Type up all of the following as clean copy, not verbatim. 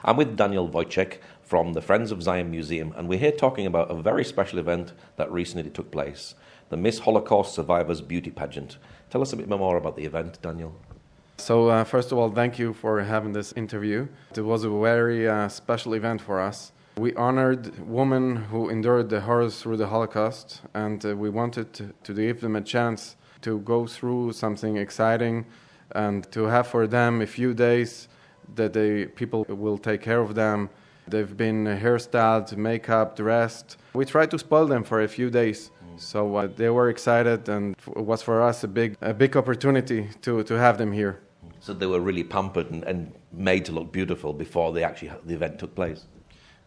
I'm with Daniel Voiczek from the Friends of Zion Museum, and we're here talking about a very special event that recently took place, the Miss Holocaust Survivors Beauty Pageant. Tell us a bit more about the event, Daniel. So first of all, thank you for having this interview. It was a very special event for us. We honored women who endured the horrors through the Holocaust, and we wanted to give them a chance to go through something exciting and to have for them a few days that people will take care of them. They've been hairstyled, makeup, dressed. We tried to spoil them for a few days. So they were excited, and it was for us a big opportunity to have them here. So they were really pampered and made to look beautiful before the event took place?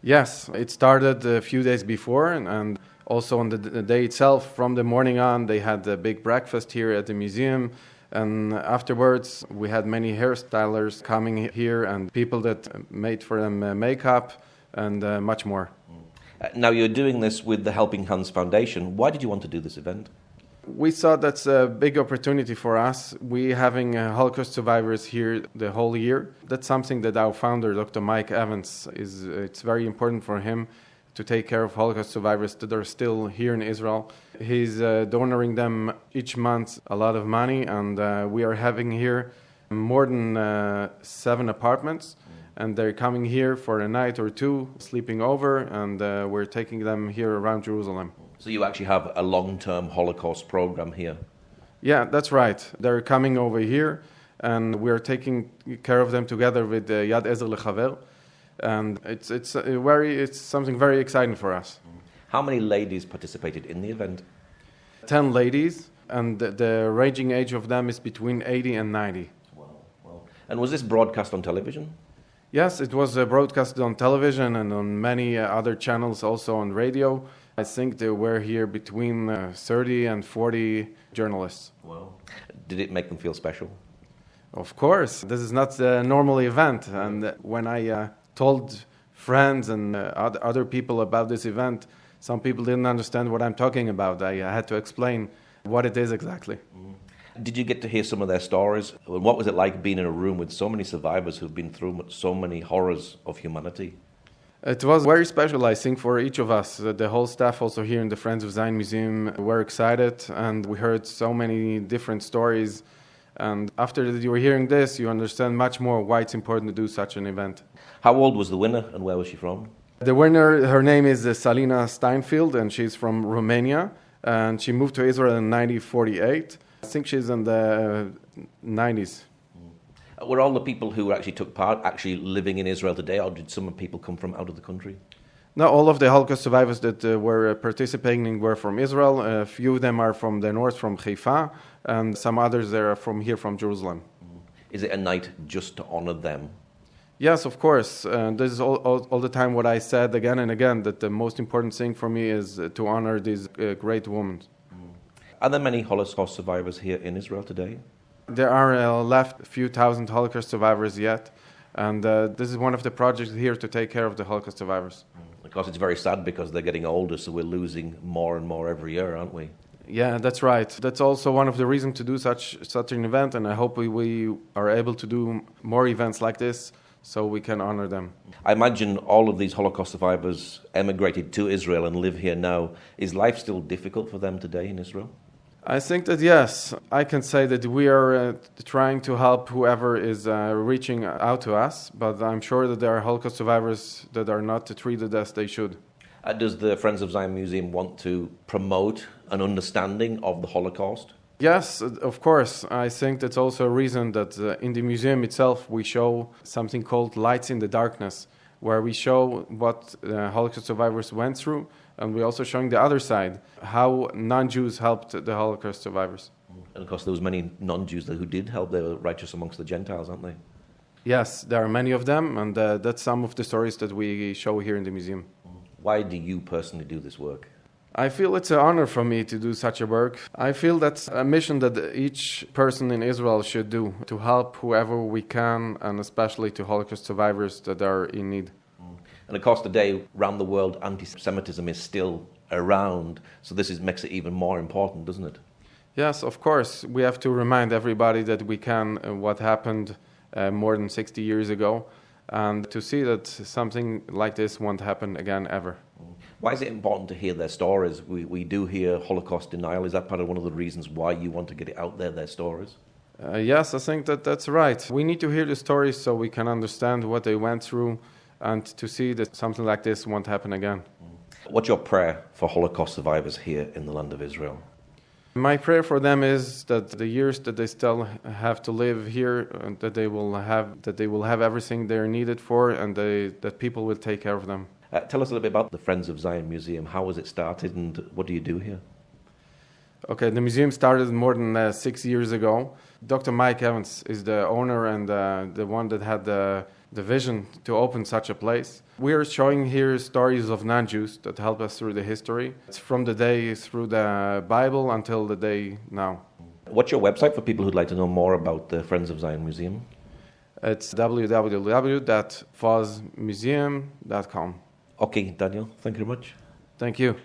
Yes, it started a few days before, and also on the day itself, from the morning on, they had a big breakfast here at the museum. And afterwards, we had many hairstylers coming here and people that made for them makeup and much more. Now, you're doing this with the Helping Hands Foundation. Why did you want to do this event? We thought that's a big opportunity for us. We having Holocaust survivors here the whole year. That's something that our founder, Dr. Mike Evans, it's very important for him to take care of Holocaust survivors that are still here in Israel. He's donating them each month a lot of money, and we are having here more than 7 apartments, and they're coming here for a night or two, sleeping over, and we're taking them here around Jerusalem. So you actually have a long-term Holocaust program here? Yeah, that's right. They're coming over here, and we're taking care of them together with Yad Ezer Lechaver, and it's something very exciting for us. How many ladies participated in the event? 10 ladies, and the ranging age of them is between 80 and 90. Wow. And was this broadcast on television? Yes, it was broadcast on television and on many other channels, also on radio. I think there were here between 30 and 40 journalists. Wow. Did it make them feel special? Of course. This is not a normal event. And when I told friends and other people about this event, some people didn't understand what I'm talking about. I had to explain what it is exactly. Did you get to hear some of their stories? What was it like being in a room with so many survivors who've been through so many horrors of humanity? It was very special, I think, for each of us. The whole staff also here in the Friends of Zion Museum were excited, and we heard so many different stories. And after you were hearing this, you understand much more why it's important to do such an event. How old was the winner, and where was she from? The winner, her name is Salina Steinfield, and she's from Romania. And she moved to Israel in 1948. I think she's in the 90s. Were all the people who actually took part actually living in Israel today, or did some people come from out of the country? No, all of the Holocaust survivors that were participating were from Israel. A few of them are from the north, from Haifa, and some others are from here, from Jerusalem. Is it a night just to honor them? Yes, of course. This is all the time what I said again and again, that the most important thing for me is to honor these great women. Are there many Holocaust survivors here in Israel today? There are left a few thousand Holocaust survivors yet, and this is one of the projects here to take care of the Holocaust survivors. Of course, it's very sad because they're getting older, so we're losing more and more every year, aren't we? Yeah, that's right. That's also one of the reasons to do such an event, and I hope we are able to do more events like this so we can honor them. I imagine all of these Holocaust survivors emigrated to Israel and live here now. Is life still difficult for them today in Israel? I think that yes, I can say that we are trying to help whoever is reaching out to us, but I'm sure that there are Holocaust survivors that are not treated as they should. Does the Friends of Zion Museum want to promote an understanding of the Holocaust? Yes, of course. I think that's also a reason that in the museum itself we show something called Lights in the Darkness, where we show what Holocaust survivors went through, and we're also showing the other side, how non-Jews helped the Holocaust survivors. And of course there was many non-Jews who did help. They were righteous amongst the Gentiles, aren't they? Yes, there are many of them, and that's some of the stories that we show here in the museum. Why do you personally do this work? I feel it's an honor for me to do such a work. I feel that's a mission that each person in Israel should do, to help whoever we can, and especially to Holocaust survivors that are in need. And of course today, around the world, anti-Semitism is still around, so this makes it even more important, doesn't it? Yes, of course. We have to remind everybody that we can what happened more than 60 years ago, and to see that something like this won't happen again ever. Why is it important to hear their stories? We do hear Holocaust denial. Is that part of one of the reasons why you want to get it out there, their stories? Yes, I think that's right. We need to hear the stories so we can understand what they went through and to see that something like this won't happen again. What's your prayer for Holocaust survivors here in the land of Israel? My prayer for them is that the years that they still have to live here, that they will have everything they're needed for, and that people will take care of them. Tell us a little bit about the Friends of Zion Museum. How was it started, and what do you do here? Okay, the museum started more than 6 years ago. Dr. Mike Evans is the owner and the one that had the vision to open such a place. We are showing here stories of non-Jews that help us through the history. It's from the day through the Bible until the day now. What's your website for people who'd like to know more about the Friends of Zion Museum? It's www.fozmuseum.com. Okay, Daniel, thank you very much. Thank you.